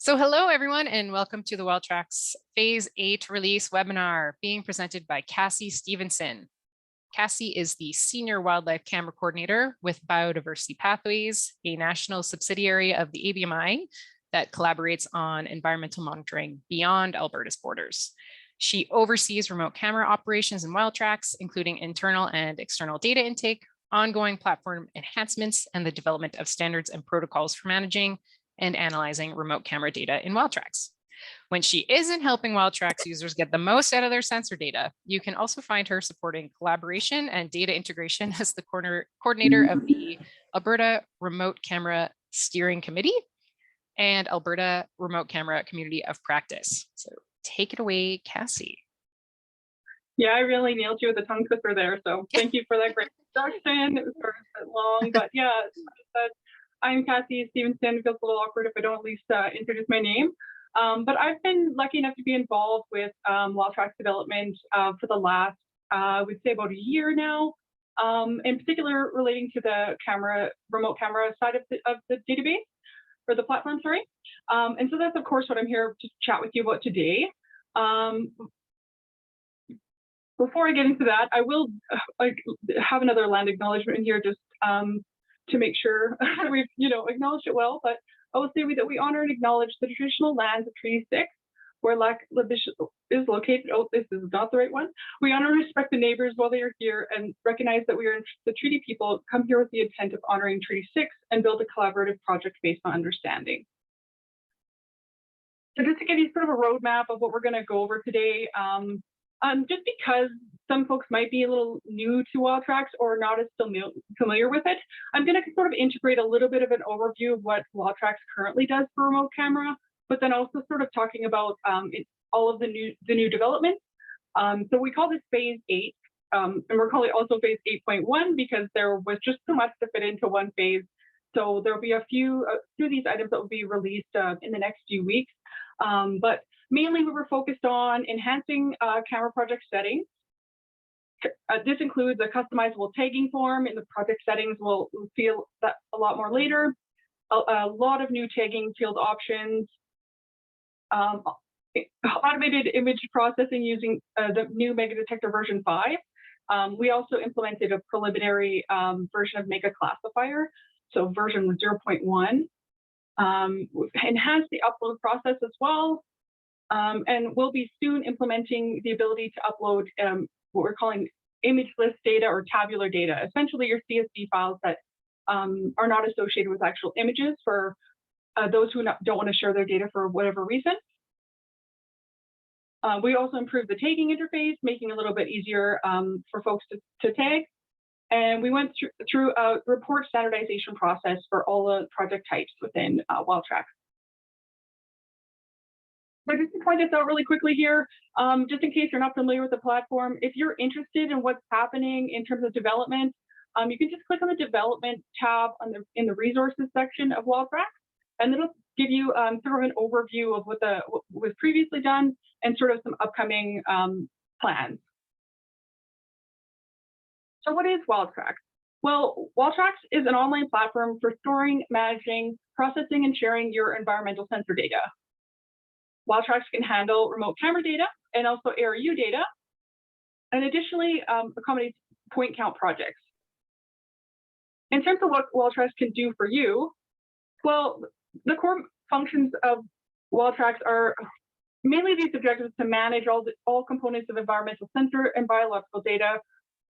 So hello everyone and welcome to the WildTrax Phase 8 release webinar being presented by Cassie Stevenson. Cassie is the Senior Wildlife Camera Coordinator with Biodiversity Pathways, a national subsidiary of the ABMI that collaborates on environmental monitoring beyond Alberta's borders. She oversees remote camera operations in WildTrax, including internal and external data intake, ongoing platform enhancements, and the development of standards and protocols for managing and analyzing remote camera data in WildTrax. When she isn't helping WildTrax users get the most out of their sensor data, you can also find her supporting collaboration and data integration as the coordinator of the Alberta Remote Camera Steering Committee and Alberta Remote Camera Community of Practice. So take it away, Cassie. Yeah, I really nailed you with the tongue twister there. So thank you for that great introduction. It was sort of a bit long, but yeah, I'm Cassie Stevenson. It feels a little awkward if I don't at least introduce my name. But I've been lucky enough to be involved with WildTrax development for the last, I would say about a year now, in particular relating to the remote camera side of the database, or the platform, sorry. And so that's, of course, what I'm here to chat with you about today. Before I get into that, I will have another land acknowledgement in here just to make sure we've acknowledged it well, but I will say that we honor and acknowledge the traditional lands of Treaty 6, where Lac La Biche is located. Oh, this is not the right one. We honor and respect the neighbors while they are here and recognize that we are the treaty people come here with the intent of honoring Treaty 6 and build a collaborative project based on understanding. So just to give you sort of a roadmap of what we're going to go over today, just because some folks might be a little new to WildTrax or not as familiar with it, I'm going to sort of integrate a little bit of an overview of what WildTrax currently does for remote camera, but then also sort of talking about all of the new developments. So we call this Phase 8, and we're calling it also Phase 8.1 because there was just too much to fit into one phase. So there'll be a few of these items that will be released in the next few weeks. But mainly we were focused on enhancing camera project settings. This includes a customizable tagging form in the project settings. We'll see that a lot more later. A lot of new tagging field options. Automated image processing using the new MegaDetector version 5. We also implemented a preliminary version of MegaClassifier, so version 0.1. We've enhanced the upload process as well. And we'll be soon implementing the ability to upload what we're calling image list data or tabular data, essentially your CSV files that are not associated with actual images for those who don't want to share their data for whatever reason. We also improved the tagging interface, making it a little bit easier for folks to tag. And we went through a report standardization process for all the project types within WildTrax. So just to point this out really quickly here, just in case you're not familiar with the platform, if you're interested in what's happening in terms of development, you can just click on the development tab in the resources section of WildTrax, and it'll give you sort of an overview of what was previously done and sort of some upcoming plans. So what is WildTrax? Well, WildTrax is an online platform for storing, managing, processing, and sharing your environmental sensor data. WildTrax can handle remote camera data and also ARU data, and additionally accommodates point count projects. In terms of what WildTrax can do for you, well, the core functions of WildTrax are mainly these objectives to manage all components of environmental sensor and biological data,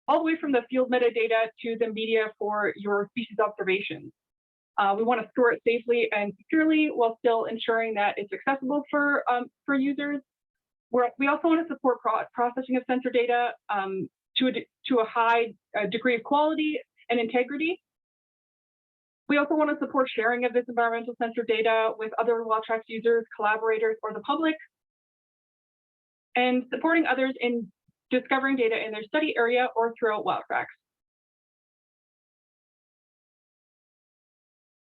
all the way from the field metadata to the media for your species observations. We want to store it safely and securely while still ensuring that it's accessible for users. We also want to support processing of sensor data to a high degree of quality and integrity. We also want to support sharing of this environmental sensor data with other WildTrax users, collaborators, or the public, and supporting others in discovering data in their study area or throughout WildTrax.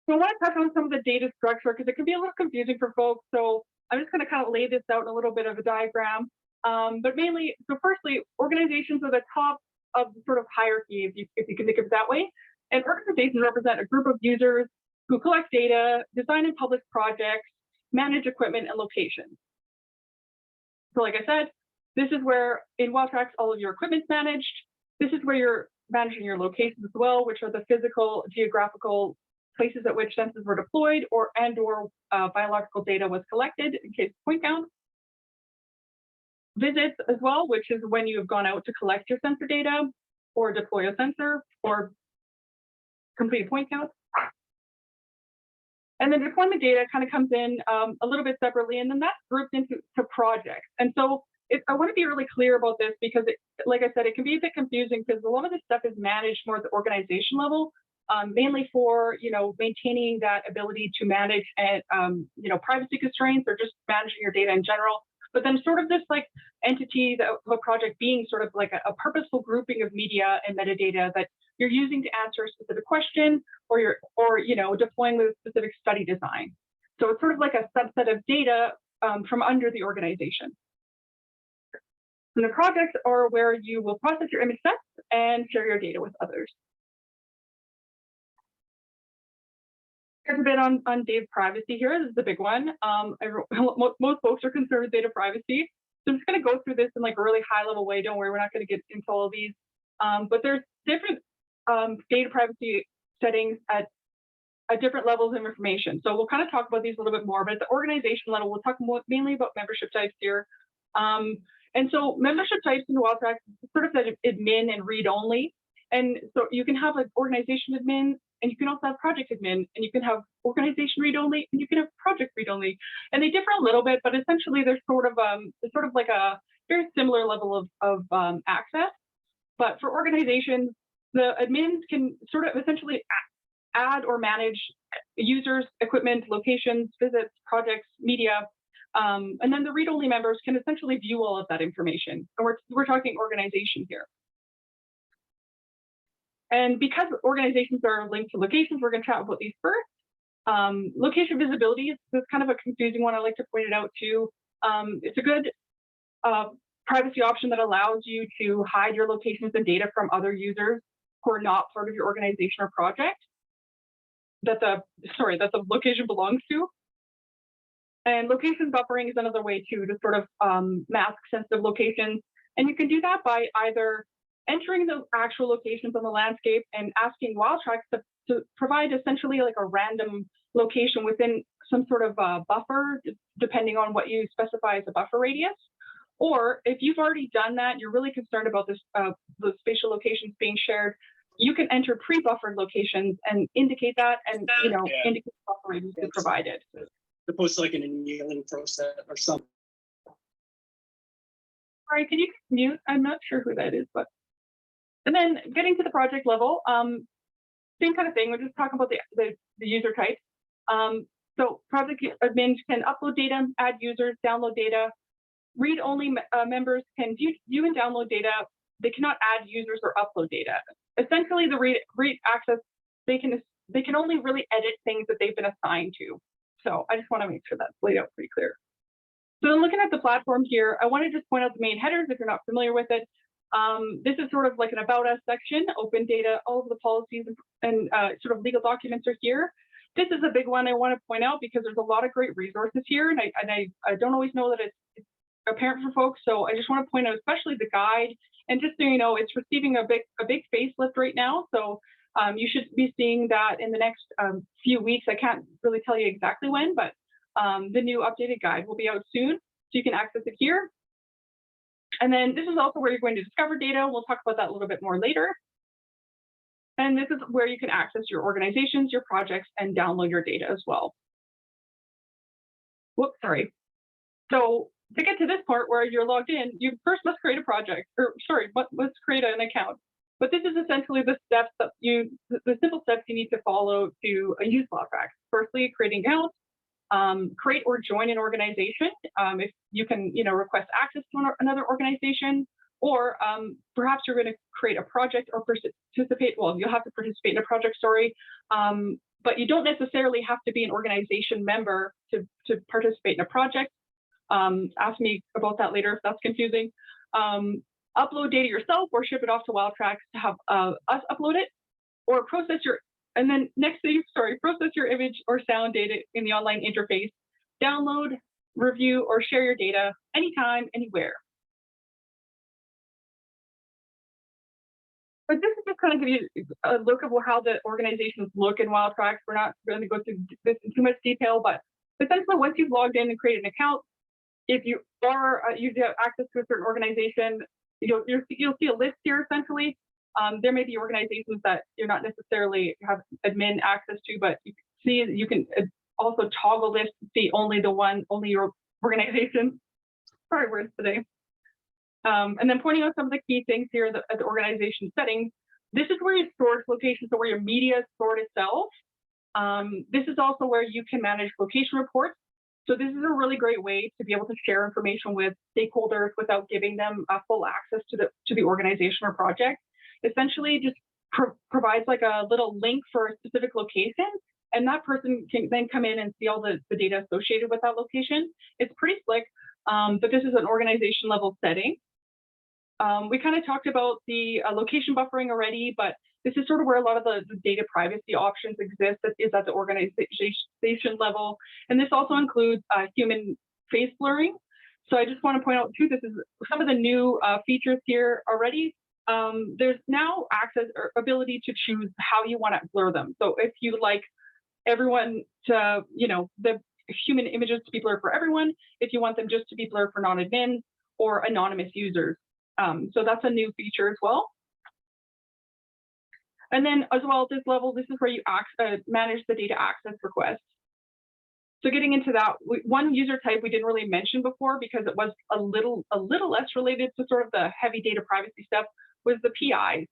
So I want to touch on some of the data structure because it can be a little confusing for folks. So I'm just going to kind of lay this out in a little bit of a diagram. But mainly, so firstly, organizations are the top of the sort of hierarchy, if you can think of it that way. And organizations represent a group of users who collect data, design and publish projects, manage equipment and locations. So like I said, this is where in WildTrax, all of your equipment's managed. This is where you're managing your locations as well, which are the physical, geographical places at which sensors were deployed or biological data was collected in case of point count. Visits as well, which is when you have gone out to collect your sensor data or deploy a sensor or complete a point count. And then deployment data kind of comes in a little bit separately, and then that's grouped into projects. And so I want to be really clear about this because, like I said, it can be a bit confusing because a lot of this stuff is managed more at the organization level, mainly for maintaining that ability to manage and privacy constraints or just managing your data in general. But then sort of this like entity of a project being sort of like a purposeful grouping of media and metadata that you're using to answer a specific question or deploying with a specific study design. So it's sort of like a subset of data from under the organization. And the projects are where you will process your image sets and share your data with others. Here's a bit on data privacy here. This is the big one. Most folks are concerned with data privacy. So I'm just going to go through this in like a really high level way. Don't worry, we're not going to get into all of these. But there's different data privacy settings at different levels of information. So we'll kind of talk about these a little bit more, but at the organization level, we'll talk mainly about membership types here. And so membership types in WildTrax sort of said admin and read only. And so you can have an organization admin, and you can also have project admin, and you can have organization read only, and you can have project read only. And they differ a little bit, but essentially they're sort of like a very similar level of access. But for organizations, the admins can sort of essentially add or manage users, equipment, locations, visits, projects, media. And then the read-only members can essentially view all of that information. And we're talking organization here. And because organizations are linked to locations, we're going to chat about these first. Location visibility is kind of a confusing one. I like to point it out too. It's a good privacy option that allows you to hide your locations and data from other users who are not part of your organization or project that the location belongs to. And location buffering is another way too to sort of mask sensitive locations. And you can do that by either entering the actual locations on the landscape and asking WildTrax to provide essentially like a random location within some sort of buffer, depending on what you specify as a buffer radius. Or if you've already done that, you're really concerned about this, the spatial locations being shared, you can enter pre-buffered locations and indicate that and indicate the buffer radius is provided. Opposed to like an annealing process or something. Sorry, can you mute? I'm not sure who that is, but. And then getting to the project level, same kind of thing. We're just talking about the user types. So project admins can upload data, add users, download data. Read-only members can view and download data. They cannot add users or upload data. Essentially, the read access, they can only really edit things that they've been assigned to. So I just want to make sure that's laid out pretty clear. So then looking at the platform here, I want to just point out the main headers if you're not familiar with it. This is sort of like an About Us section, open data, all of the policies and sort of legal documents are here. This is a big one I want to point out because there's a lot of great resources here, and I don't always know that it's apparent for folks. So I just want to point out, especially the guide, and just so you know, it's receiving a big facelift right now. So you should be seeing that in the next few weeks. I can't really tell you exactly when, but the new updated guide will be out soon, so you can access it here. And then this is also where you're going to discover data. We'll talk about that a little bit more later. And this is where you can access your organizations, your projects, and download your data as well. Whoops, sorry. So to get to this part where you're logged in, you first must create a project, or sorry, let's create an account. But this is essentially the steps that the simple steps you need to follow to use WildTrax. Firstly, creating accounts. Create or join an organization. If you can, request access to another organization, or perhaps you're going to create a project or participate. Well, you'll have to participate in a project story, but you don't necessarily have to be an organization member to participate in a project. Ask me about that later if that's confusing. Upload data yourself or ship it off to WildTrax to have us upload it, or process your. And then next thing, process your image or sound data in the online interface. download, review, or share your data anytime, anywhere. But this is just kind of give you a look of how the organizations look in WildTrax. We're not going to go through this in too much detail, but essentially once you've logged in and created an account, if you are you have access to a certain organization, you'll see a list here essentially. There may be organizations that you're not necessarily have admin access to, but you can also toggle this to see only your organization. Sorry, words today. And then pointing out some of the key things here at the organization settings. This is where your storage location, so where your media is stored itself. This is also where you can manage location reports. So this is a really great way to be able to share information with stakeholders without giving them full access to the organization or project. Essentially, just provides like a little link for a specific location, and that person can then come in and see all the data associated with that location. It's pretty slick, but this is an organization level setting. We kind of talked about the location buffering already, but this is sort of where a lot of the data privacy options exist. That is at the organization level. And this also includes human face blurring. So I just want to point out too, this is some of the new features here already. There's now access or ability to choose how you want to blur them. So if you like everyone to, the human images to be blurred for everyone, if you want them just to be blurred for non-admins or anonymous users. So that's a new feature as well. And then as well at this level, this is where you manage the data access request. So getting into that, one user type we didn't really mention before because it was a little less related to sort of the heavy data privacy stuff was the PIs.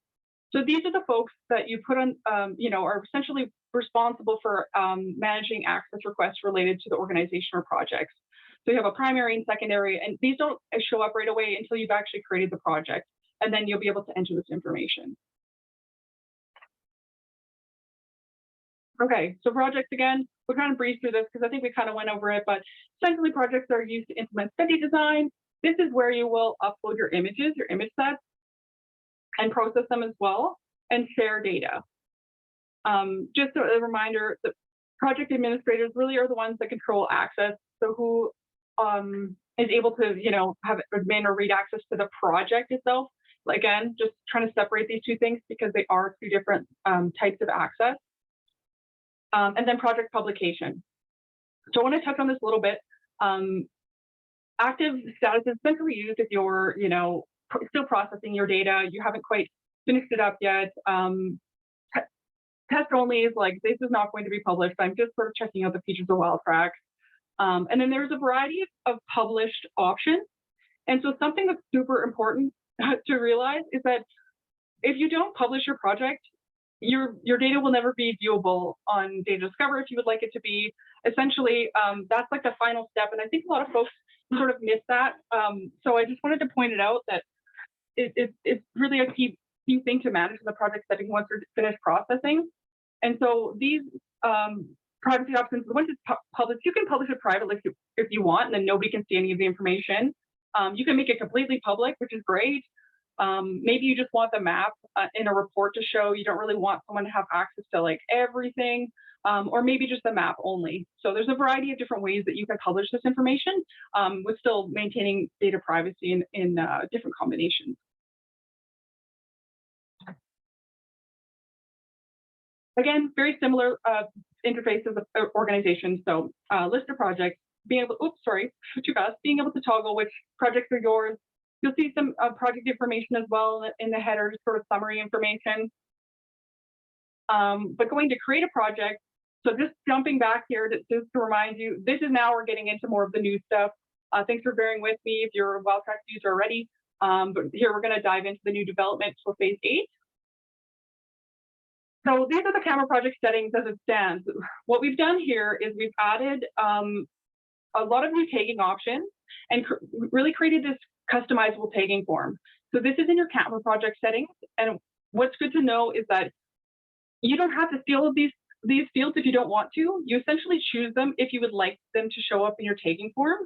So these are the folks that you put on, are essentially responsible for managing access requests related to the organization or projects. So you have a primary and secondary, and these don't show up right away until you've actually created the project, and then you'll be able to enter this information. Okay, so projects again, we're kind of breeze through this because I think we kind of went over it, but essentially projects are used to implement study design. This is where you will upload your images, your image sets, and process them as well, and share data. Just a reminder, the project administrators really are the ones that control access. So who is able to, have admin or read access to the project itself. Again, just trying to separate these two things because they are two different types of access. And then project publication. So I want to touch on this a little bit. Active status is essentially used if you're, still processing your data, you haven't quite finished it up yet. Test only is like, this is not going to be published. I'm just sort of checking out the features of WildTrax. And then there's a variety of published options. And so something that's super important to realize is that if you don't publish your project, your data will never be viewable on Data Discover if you would like it to be. Essentially, that's like the final step. And I think a lot of folks sort of miss that. So I just wanted to point it out that it's really a key thing to manage in the project setting once you're finished processing. And so these privacy options, once it's published, you can publish it privately if you want, and then nobody can see any of the information. You can make it completely public, which is great. Maybe you just want the map in a report to show. You don't really want someone to have access to like everything, or maybe just the map only. So there's a variety of different ways that you can publish this information with still maintaining data privacy in different combinations. Again, very similar interfaces of organizations. So list of projects, being able, too fast, being able to toggle which projects are yours. You'll see some project information as well in the header, just sort of summary information. But going to create a project, so just jumping back here just to remind you, this is now we're getting into more of the new stuff. Thanks for bearing with me if you're a WildTrax user already. But here we're going to dive into the new development for phase 8. So these are the camera project settings as it stands. What we've done here is we've added a lot of new tagging options and really created this customizable tagging form. So this is in your camera project settings. And what's good to know is that you don't have to fill these fields if you don't want to. You essentially choose them if you would like them to show up in your tagging form.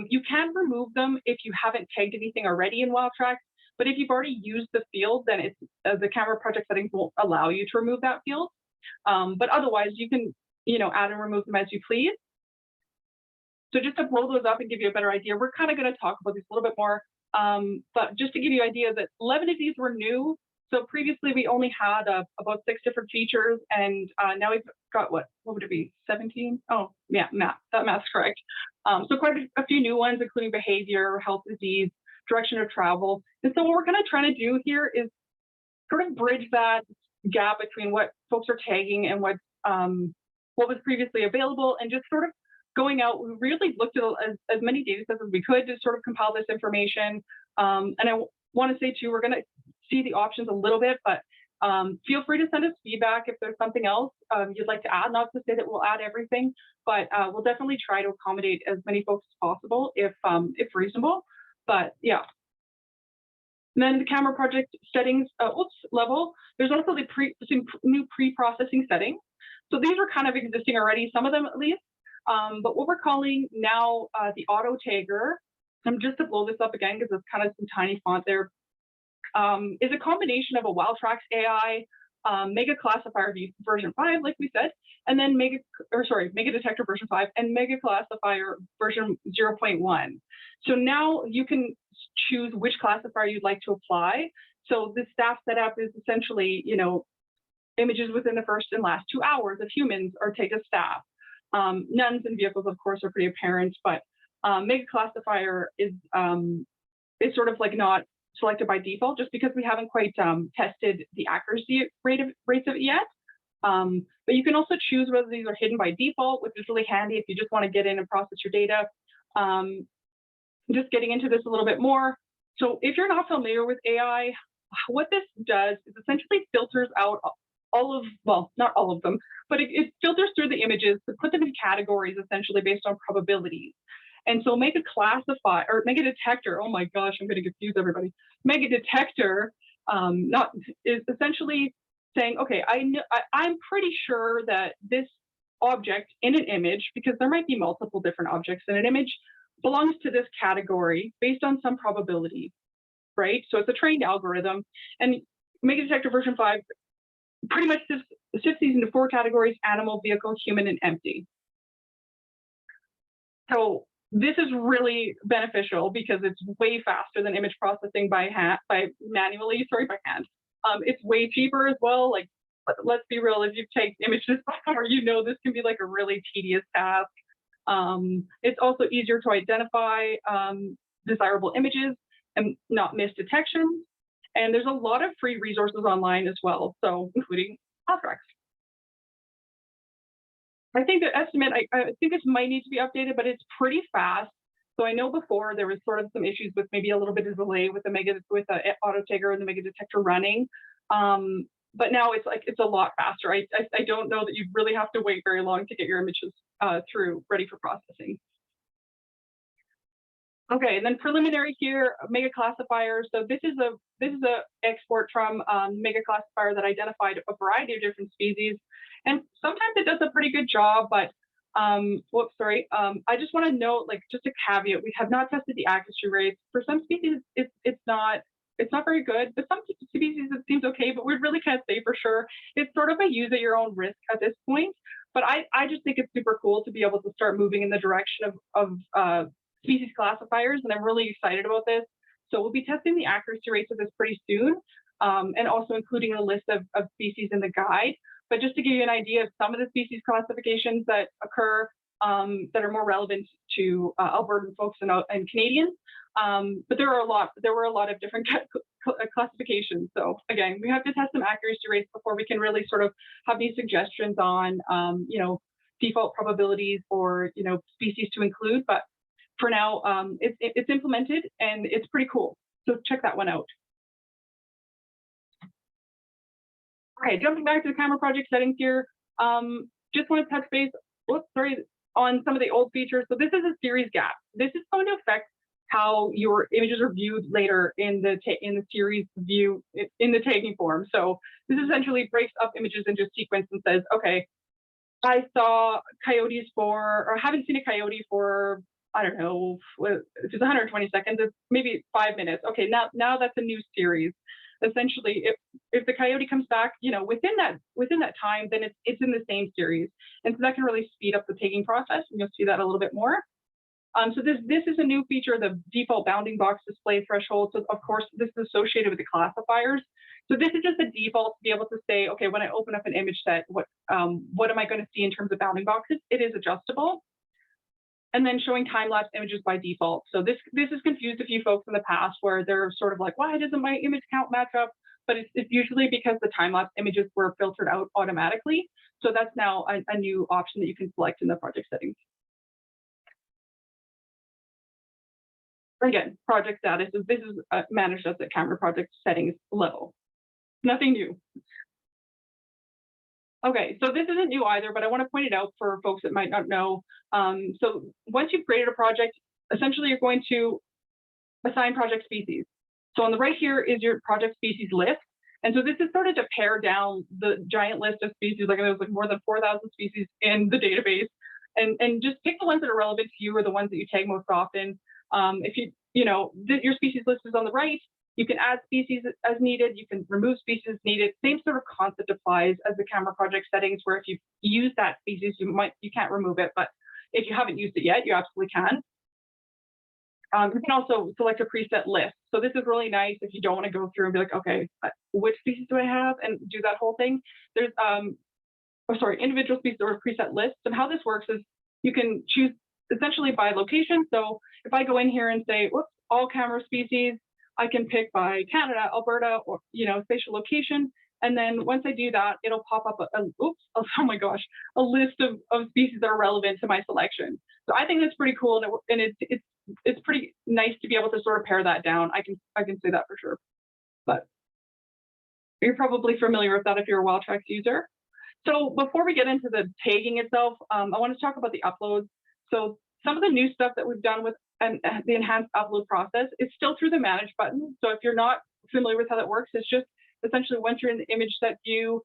You can remove them if you haven't tagged anything already in WildTrax. But if you've already used the field, then it's the camera project settings won't allow you to remove that field. But otherwise, you can add and remove them as you please. So just to blow those up and give you a better idea, we're kind of going to talk about these a little bit more. But just to give you an idea that 11 of these were new. So previously we only had about 6 different features, and now we've got what would it be, 17? Oh yeah, that math's correct. So quite a few new ones, including behavior, health, disease, direction of travel. And so what we're kind of trying to do here is sort of bridge that gap between what folks are tagging and what was previously available, and just sort of going out. We really looked at as many data sets as we could to sort of compile this information. And I want to say too, we're going to see the options a little bit, but feel free to send us feedback if there's something else you'd like to add. Not to say that we'll add everything, but we'll definitely try to accommodate as many folks as possible if reasonable. But yeah. And then the camera project settings level, there's also some new pre-processing settings. So these were kind of existing already, some of them at least. But what we're calling now the auto tagger, and just to blow this up again, because it's kind of some tiny font there, is a combination of a WildTrax AI, MegaClassifier version 5, like we said, and then MegaDetector version 5 and MegaClassifier version 0.1. So now you can choose which classifier you'd like to apply. So the staff setup is essentially, images within the first and last 2 hours of humans are tagged as staff. Nuns and vehicles, of course, are pretty apparent, but MegaClassifier is sort of like not selected by default, just because we haven't quite tested the accuracy rates of it yet. But you can also choose whether these are hidden by default, which is really handy if you just want to get in and process your data. Just getting into this a little bit more. So if you're not familiar with AI, what this does is essentially filters out not all of them, but it filters through the images to put them in categories essentially based on probabilities. And so MegaClassifier or MegaDetector, oh my gosh, I'm going to confuse everybody. MegaDetector is essentially saying, okay, I'm pretty sure that this object in an image, because there might be multiple different objects in an image, belongs to this category based on some probability, right? So it's a trained algorithm, and MegaDetector version 5 pretty much sifts these into 4 categories: animal, vehicle, human, and empty. So this is really beneficial because it's way faster than image processing by hand. It's way cheaper as well. Like, let's be real, if you've taken images before, this can be like a really tedious task. It's also easier to identify desirable images and not miss detections. And there's a lot of free resources online as well, so including WildTrax. I think the estimate, I think this might need to be updated, but it's pretty fast. So I know before there was sort of some issues with maybe a little bit of delay with the auto tagger and the MegaDetector running. But now it's a lot faster. I don't know that you really have to wait very long to get your images ready for processing. Okay, and then preliminary here, MegaClassifier. So this is a export from MegaClassifier that identified a variety of different species, and sometimes it does a pretty good job. But I just want to note, like, just a caveat: we have not tested the accuracy rates for some species. It's not very good, but some species it seems okay. But we really can't say for sure. It's sort of a use at your own risk at this point. But I just think it's super cool to be able to start moving in the direction of species classifiers, and I'm really excited about this. So we'll be testing the accuracy rates of this pretty soon, and also including a list of species in the guide. But just to give you an idea of some of the species classifications that occur that are more relevant to Albertan folks and Canadians, but there were a lot of different classifications. So again, we have to test some accuracy rates before we can really sort of have these suggestions on default probabilities or species to include. But for now, it's implemented and it's pretty cool. So check that one out. Okay, jumping back to the camera project settings here. Just want to touch base, on some of the old features. So this is a series gap. This is going to affect how your images are viewed later in the series view in the tagging form. So this essentially breaks up images into a sequence and says, okay, I saw coyotes or haven't seen a coyote for, I don't know, if it's 120 seconds, it's maybe 5 minutes. Okay, now that's a new series. Essentially, if the coyote comes back, within that time, then it's in the same series, and so that can really speed up the tagging process. And you'll see that a little bit more. So this is a new feature, the default bounding box display threshold. So of course, this is associated with the classifiers. So this is just a default to be able to say, okay, when I open up an image set, what am I going to see in terms of bounding boxes? It is adjustable. And then showing time-lapse images by default. So this has confused a few folks in the past where they're sort of like, why doesn't my image count match up? But it's usually because the time-lapse images were filtered out automatically. So that's now a new option that you can select in the project settings. Again, project status is this is managed at the camera project settings level. Nothing new. Okay, so this isn't new either, but I want to point it out for folks that might not know. So once you've created a project, essentially you're going to assign project species. So on the right here is your project species list. And so this is sort of to pare down the giant list of species, like there's like more than 4,000 species in the database, and just pick the ones that are relevant to you or the ones that you tag most often. If your species list is on the right, you can add species as needed, you can remove species as needed. Same sort of concept applies as the camera project settings, where if you use that species, you can't remove it, but if you haven't used it yet, you absolutely can. You can also select a preset list. So this is really nice if you don't want to go through and be like, okay, which species do I have, and do that whole thing. There's individual species or preset lists. And how this works is you can choose essentially by location. So if I go in here and say, whoops, all camera species, I can pick by Canada, Alberta, or spatial location. And then once I do that, it'll pop up a list of species that are relevant to my selection. So I think that's pretty cool, and it's pretty nice to be able to sort of pare that down. I can say that for sure. But you're probably familiar with that if you're a WildTrax user. So before we get into the tagging itself, I want to talk about the uploads. So some of the new stuff that we've done with the enhanced upload process is still through the manage button. So if you're not familiar with how that works, it's just essentially once you're in the image set view,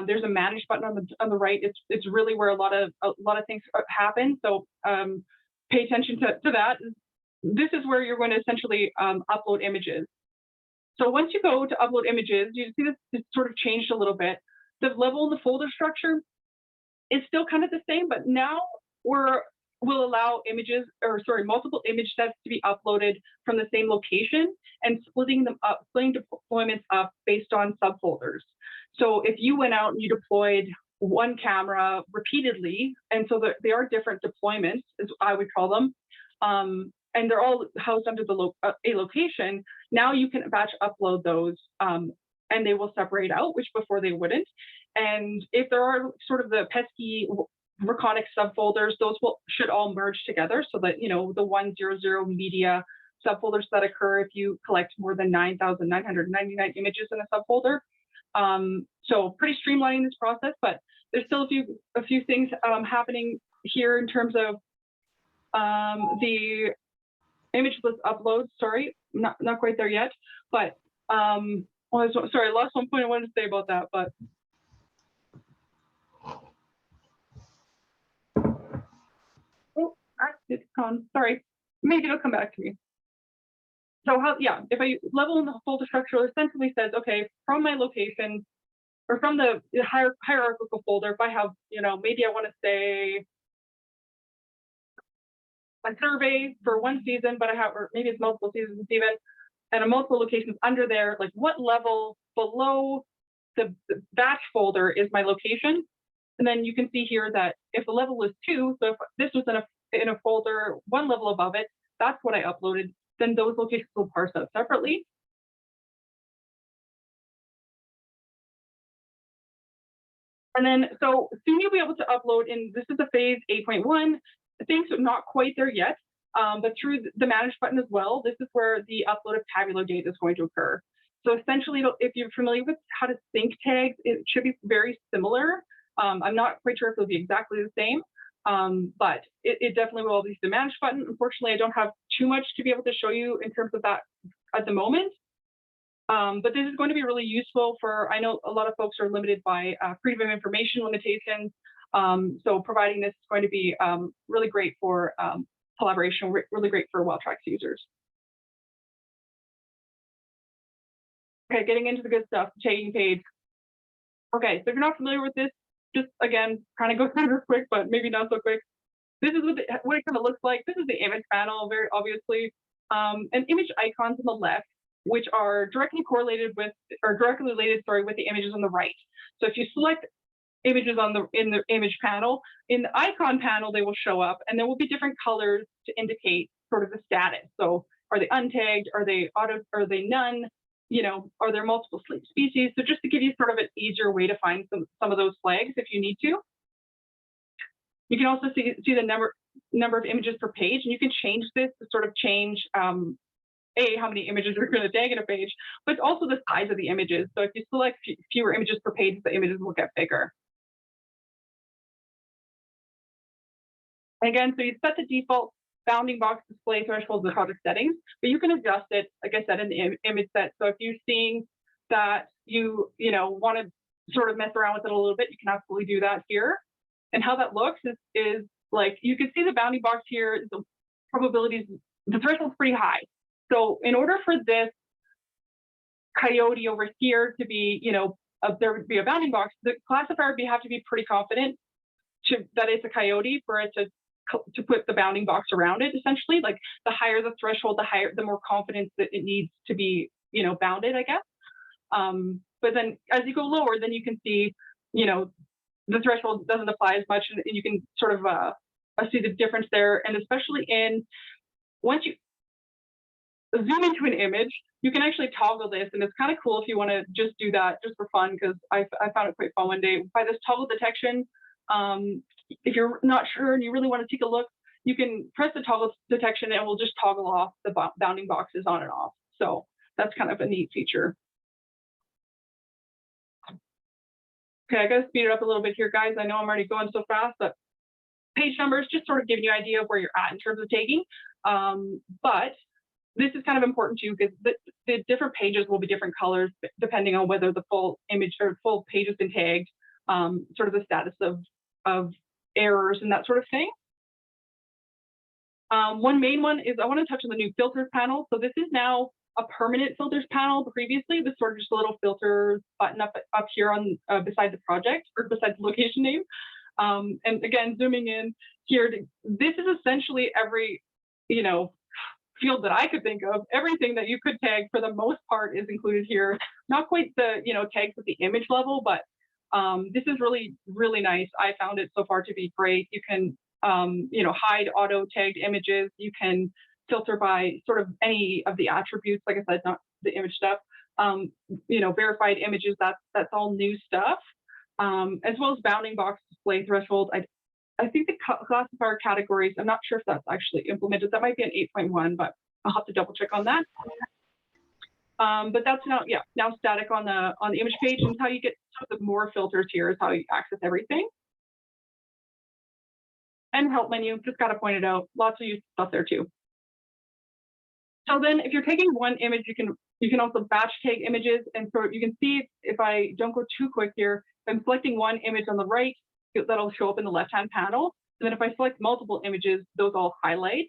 there's a manage button on the right. It's really where a lot of things happen. So pay attention to that. This is where you're going to essentially upload images. So once you go to upload images, you see this it's sort of changed a little bit. The level in the folder structure is still kind of the same, but now we'll allow multiple image sets to be uploaded from the same location and splitting deployments up based on subfolders. So if you went out and you deployed one camera repeatedly, and so they are different deployments, as I would call them, and they're all housed under a location, now you can batch upload those, and they will separate out, which before they wouldn't. And if there are sort of the pesky Reconic subfolders, those should all merge together so that, the 100 media subfolders that occur if you collect more than 9,999 images in a subfolder. So pretty streamlining this process, but there's still a few things happening here in terms of the image list uploads. Sorry, not quite there yet, but sorry, last one point I wanted to say about that, but it's gone. Sorry, maybe it'll come back to me. So if I level in the folder structure, it essentially says, okay, from my location or from the hierarchical folder, if I have, maybe I want to say a survey for one season, but or maybe it's multiple seasons even, and multiple locations under there, like what level below the batch folder is my location? And then you can see here that if the level is 2, so if this was in a folder one level above it, that's what I uploaded, then those locations will parse out separately. And then, so soon you'll be able to upload this is a phase 8.1. Things are not quite there yet, but through the manage button as well, this is where the upload of tabular data is going to occur. So essentially, if you're familiar with how to sync tags, it should be very similar. I'm not quite sure if it'll be exactly the same, but it definitely will use the manage button. Unfortunately, I don't have too much to be able to show you in terms of that at the moment. But this is going to be really useful I know a lot of folks are limited by freedom of information limitations. So providing this is going to be really great for collaboration, really great for WildTrax users. Okay, getting into the good stuff, tagging page. Okay, so if you're not familiar with this, just again, kind of go through this quick, but maybe not so quick. this is what it kind of looks like. This is the image panel, very obviously, and image icons on the left, which are directly correlated with, or directly related, sorry, with the images on the right. So if you select images in the image panel, in the icon panel, they will show up, and there will be different colors to indicate sort of the status. So are they untagged? Are they auto? Are they none? You know, are there multiple species? So just to give you sort of an easier way to find some of those flags if you need to. You can also see the number of images per page, and you can change this to sort of change how many images you're going to tag in a page, but also the size of the images. So if you select fewer images per page, the images will get bigger. And again, so you set the default bounding box display threshold in the project settings, but you can adjust it, like I said, in the image set. So if you're seeing that you want to sort of mess around with it a little bit, you can absolutely do that here. And how that looks is like, you can see the bounding box here, the probabilities, the threshold's pretty high. So in order for this coyote over here to be, there would be a bounding box, the classifier would have to be pretty confident that it's a coyote for it to put the bounding box around it, essentially. Like the higher the threshold, the more confidence that it needs to be, bounded, I guess. But then as you go lower, then you can see, the threshold doesn't apply as much, and you can sort of see the difference there. And especially once you zoom into an image, you can actually toggle this, and it's kind of cool if you want to just do that just for fun, because I found it quite fun one day. By this toggle detection, if you're not sure and you really want to take a look, you can press the toggle detection and it will just toggle off the bounding boxes on and off. So that's kind of a neat feature. Okay, I got to speed it up a little bit here, guys. I know I'm already going so fast, but page numbers just sort of giving you an idea of where you're at in terms of tagging. But this is kind of important too, because the different pages will be different colors depending on whether the full image or full page has been tagged, sort of the status of errors and that sort of thing. One main one is I want to touch on the new filters panel. So this is now a permanent filters panel. Previously, this sort of just a little filters button up here on beside the project or beside the location name. And again, zooming in here, this is essentially every field that I could think of. Everything that you could tag for the most part is included here. Not quite the tags at the image level, but this is really, really nice. I found it so far to be great. You can hide auto tagged images. You can filter by sort of any of the attributes, like I said, not the image stuff. Verified images, that's all new stuff. As well as bounding box display threshold. I think the classifier categories, I'm not sure if that's actually implemented. That might be an 8.1, but I'll have to double check on that. But that's now static on the image page, and how you get sort of more filters here is how you access everything. And help menu, just got to point it out. Lots of useful stuff there too. So then if you're taking one image, you can also batch tag images. And so you can see, if I don't go too quick here, if I'm selecting one image on the right, that'll show up in the left-hand panel. And then if I select multiple images, those all highlight.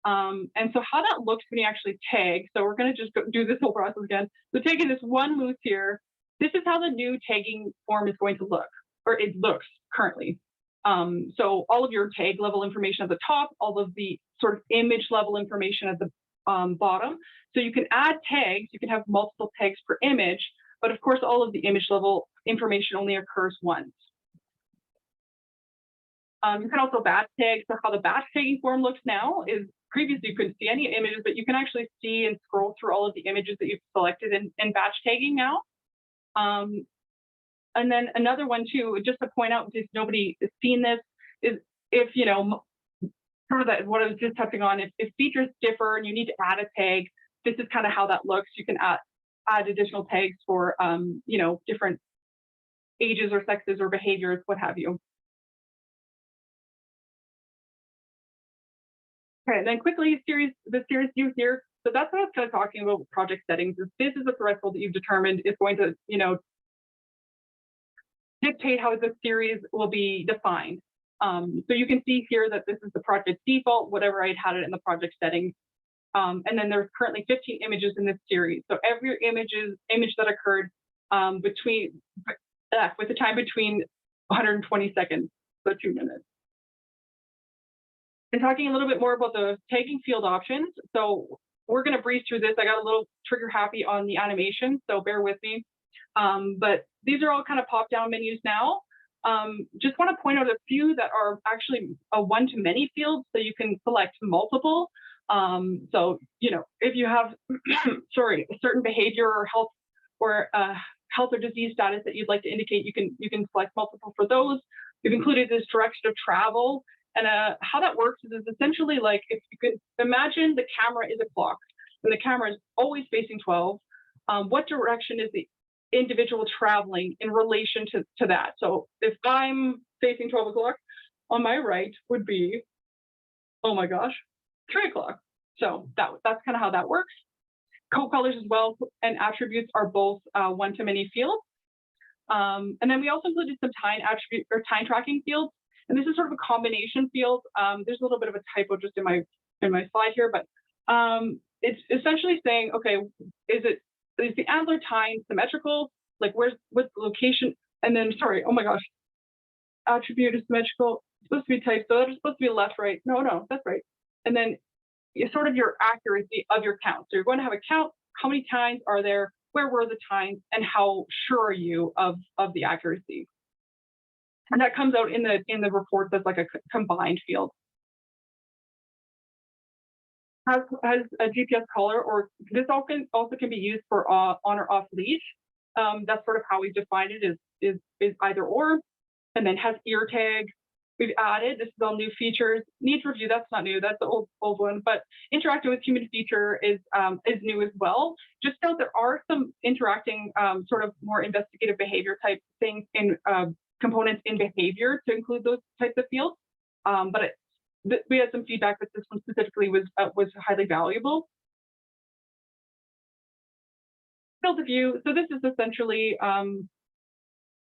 And so how that looks when you actually tag, so we're going to just do this whole process again. So taking this one moose here, this is how the new tagging form is going to look, or it looks currently. So all of your tag level information at the top, all of the sort of image level information at the bottom. So you can add tags, you can have multiple tags per image, but of course, all of the image level information only occurs once. You can also batch tag. So how the batch tagging form looks now is previously you couldn't see any images, but you can actually see and scroll through all of the images that you've selected in batch tagging now. And then another one too, just to point out, in case nobody has seen this, is if, sort of that what I was just touching on, if features differ and you need to add a tag, this is kind of how that looks. You can add additional tags for, different ages or sexes or behaviors, what have you. Okay, and then quickly, the series view here. So that's what I was kind of talking about with project settings. This is the threshold that you've determined is going to, dictate how the series will be defined. So you can see here that this is the project default, whatever I had it in the project settings. And then there's currently 15 images in this series. So every image that occurred with the time between 120 seconds, so 2 minutes. And talking a little bit more about the tagging field options. So we're going to breeze through this. I got a little trigger happy on the animation, so bear with me. But these are all kind of pop-down menus now. Just want to point out a few that are actually a one-to-many field, so you can select multiple. So, you know, if you have, sorry, a certain behavior or health or disease status that you'd like to indicate, you can select multiple for those. We've included this direction of travel. And how that works is essentially like, if you could imagine the camera is a clock and the camera is always facing 12, what direction is the individual traveling in relation to that? So if I'm facing 12 o'clock, on my right would be, oh my gosh, 3 o'clock. So that's kind of how that works. Code colors as well and attributes are both one-to-many fields. And then we also included some time attribute or time tracking fields. And this is sort of a combination field. There's a little bit of a typo just in my slide here, but it's essentially saying, okay, is the antler time symmetrical? Like what's the location? And then, sorry, oh my gosh, attribute is symmetrical. It's supposed to be typed, so it's supposed to be left, right? No, that's right. And then it's sort of your accuracy of your count. So you're going to have a count. How many times are there? Where were the times? And how sure are you of the accuracy? And that comes out in the report that's like a combined field. Has a GPS collar, or this also can be used for on or off leash. That's sort of how we defined it is either or. And then has ear tag. We've added, this is all new features. Needs review, that's not new, that's the old one, but interacting with human feature is new as well. Just note there are some interacting sort of more investigative behavior type things in components in behavior to include those types of fields. But we had some feedback that this one specifically was highly valuable. Field of view, so this is essentially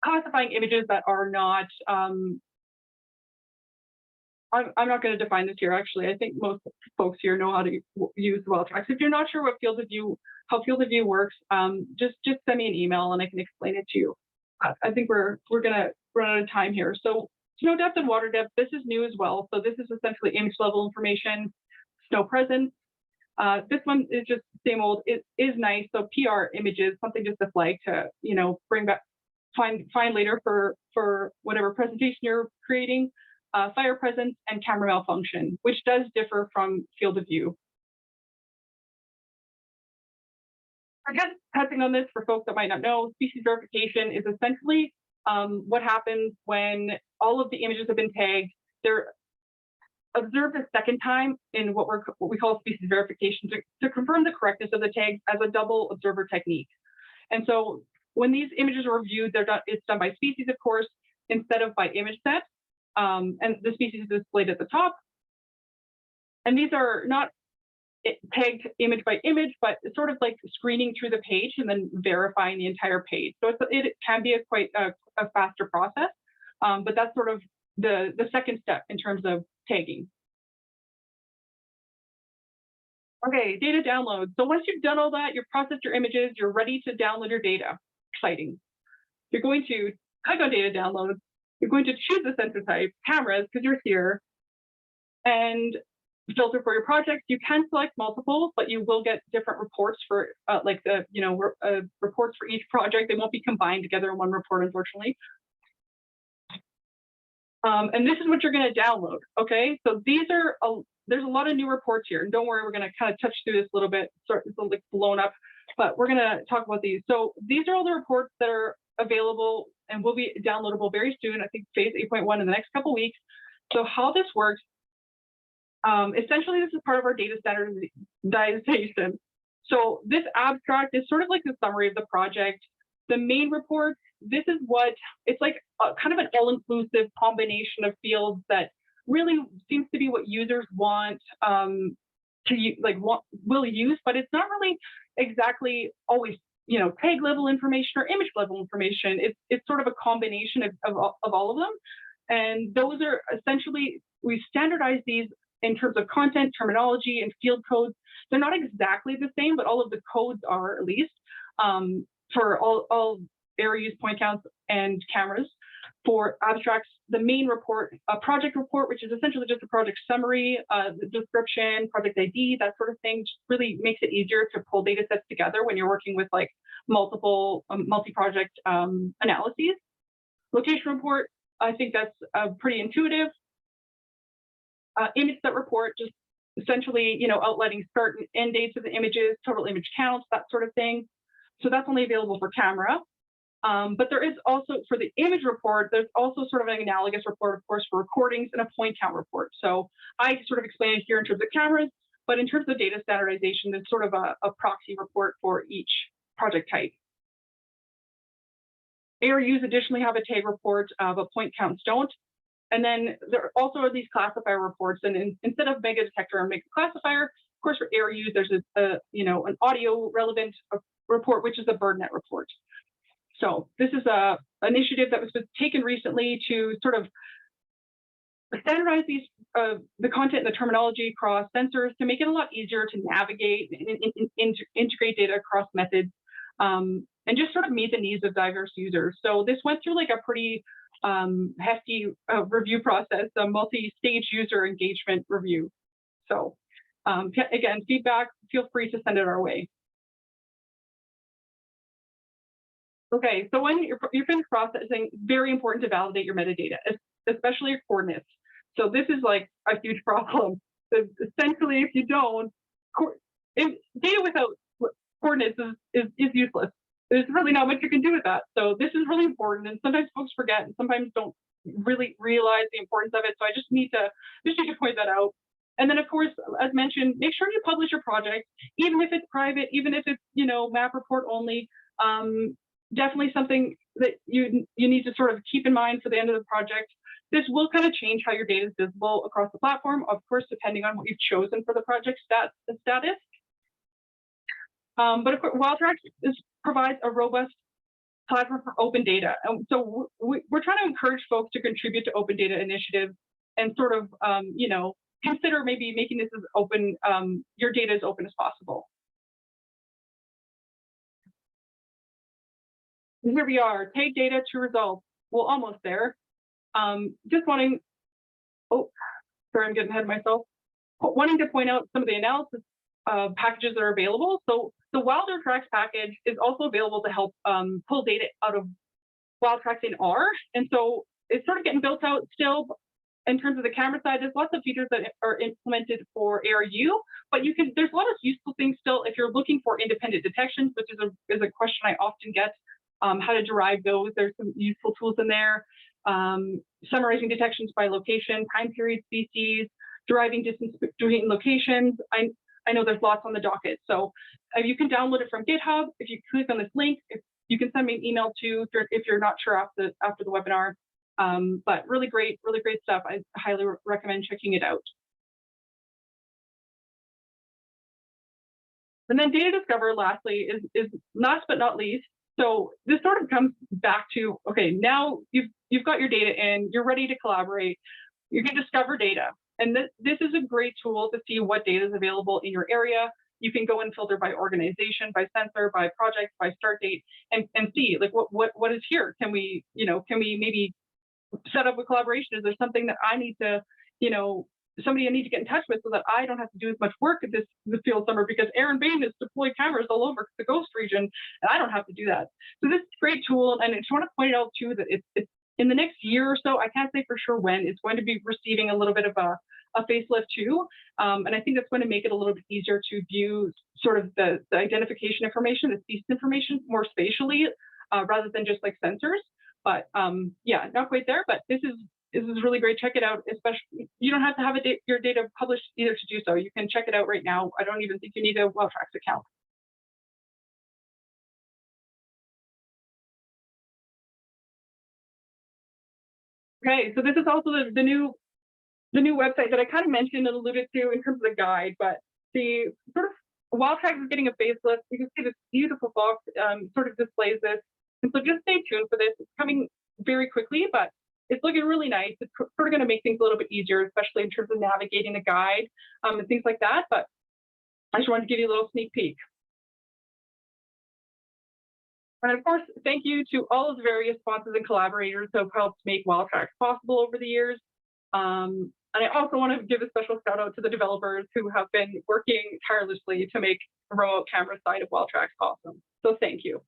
classifying images that are not, I'm not going to define this here, actually. I think most folks here know how to use WildTrax. If you're not sure what how field of view works, just send me an email and I can explain it to you. I think we're going to run out of time here. So snow depth and water depth, this is new as well. So this is essentially image level information, snow presence. This one is just same old. It is nice. So PR images, something just to flag to, you know, bring back, find later for whatever presentation you're creating. Fire presence and camera malfunction, which does differ from field of view. I guess touching on this for folks that might not know, species verification is essentially what happens when all of the images have been tagged. They're observed a second time in what we call species verification to confirm the correctness of the tags as a double observer technique. And so when these images are reviewed, it's done by species, of course, instead of by image set. And the species is displayed at the top. And these are not tagged image by image, but it's sort of like screening through the page and then verifying the entire page. So it can be quite a faster process, but that's sort of the second step in terms of tagging. Okay, data download. So once you've done all that, you've processed your images, you're ready to download your data. Exciting. You're going to click on data download. You're going to choose the sensor type, cameras, because you're here, and filter for your project. You can select multiple, but you will get different reports for reports for each project. They won't be combined together in one report, unfortunately. And this is what you're going to download. Okay, so there's a lot of new reports here, and don't worry, we're going to kind of touch through this a little bit. Sorry, it's a little blown up, but we're going to talk about these. So these are all the reports that are available and will be downloadable very soon. I think phase 8.1 in the next couple of weeks. So how this works, essentially this is part of our data standardization. So this abstract is sort of like the summary of the project. The main report, this is what, it's like kind of an all-inclusive combination of fields that really seems to be what users want will use, but it's not really exactly always, you know, tag level information or image level information. It's sort of a combination of all of them. And those are essentially, we standardize these in terms of content, terminology, and field codes. They're not exactly the same, but all of the codes are at least for all area use point counts and cameras. For abstracts, the main report, a project report, which is essentially just a project summary, the description, project ID, that sort of thing, just really makes it easier to pull data sets together when you're working with like multiple multi-project analyses. Location report, I think that's pretty intuitive. Image set report, just essentially, outlining start and end dates of the images, total image counts, that sort of thing. So that's only available for camera. But there is also, for the image report, there's also sort of an analogous report, of course, for recordings and a point count report. So I sort of explained it here in terms of cameras, but in terms of data standardization, there's sort of a proxy report for each project type. ARUs additionally have a tag report, but point counts don't. And then there also are these classifier reports. And instead of MegaDetector and MegaClassifier, of course, for ARUs, there's an audio relevant report, which is a BirdNet report. So this is an initiative that was taken recently to sort of standardize these the content and the terminology across sensors to make it a lot easier to navigate and integrate data across methods, and just sort of meet the needs of diverse users. So this went through like a pretty hefty review process, a multi-stage user engagement review. So again, feedback, feel free to send it our way. Okay, so when you're finished processing, very important to validate your metadata, especially your coordinates. So this is like a huge problem. So essentially, if you don't, data without coordinates is useless. There's really not much you can do with that. So this is really important, and sometimes folks forget and sometimes don't really realize the importance of it. So I just need to point that out. And then, of course, as mentioned, make sure you publish your project, even if it's private, even if it's map report only. Definitely something that you need to sort of keep in mind for the end of the project. This will kind of change how your data is visible across the platform, of course, depending on what you've chosen for the project status. But of course, WildTrax provides a robust platform for open data. And so we're trying to encourage folks to contribute to open data initiatives and sort of, consider maybe making this as open, your data as open as possible. And here we are, tag data to results. Well, almost there. Just wanting, sorry, I'm getting ahead of myself. Wanting to point out some of the analysis packages that are available. So the WildTrax package is also available to help pull data out of WildTrax in R. And so it's sort of getting built out still. In terms of the camera side, there's lots of features that are implemented for ARU, but there's a lot of useful things still if you're looking for independent detections, which is a question I often get. How to derive those. There's some useful tools in there. Summarizing detections by location, time period, species, deriving distance between locations. I know there's lots on the docket. So you can download it from GitHub. If you click on this link, you can send me an email too if you're not sure after the webinar. But really great stuff. I highly recommend checking it out. And then Data Discover, lastly, is last but not least. So this sort of comes back to, okay, now you've got your data in, you're ready to collaborate, you can discover data. And this is a great tool to see what data is available in your area. You can go and filter by organization, by sensor, by project, by start date, and see like what is here. Can we maybe set up a collaboration? Is there something that I need to, somebody I need to get in touch with so that I don't have to do as much work at this field summer because Aaron Bain has deployed cameras all over the Ghost region and I don't have to do that. So this is a great tool, and I just want to point out too that it's in the next year or so, I can't say for sure when, it's going to be receiving a little bit of a facelift too. And I think that's going to make it a little bit easier to view sort of the identification information, the species information more spatially rather than just like sensors. But yeah, not quite there, but this is really great. Check it out. Especially, you don't have to have your data published either to do so. You can check it out right now. I don't even think you need a WildTrax account. Okay, so this is also the new website that I kind of mentioned and alluded to in terms of the guide, but the sort of WildTrax is getting a facelift. You can see this beautiful box sort of displays this. And so just stay tuned for this. It's coming very quickly, but it's looking really nice. It's sort of going to make things a little bit easier, especially in terms of navigating the guide and things like that. But I just wanted to give you a little sneak peek. And of course, thank you to all of the various sponsors and collaborators who have helped make WildTrax possible over the years. And I also want to give a special shout out to the developers who have been working tirelessly to make the remote camera side of WildTrax awesome. So thank you.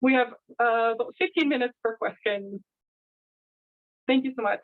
We have about 15 minutes for questions. Thank you so much.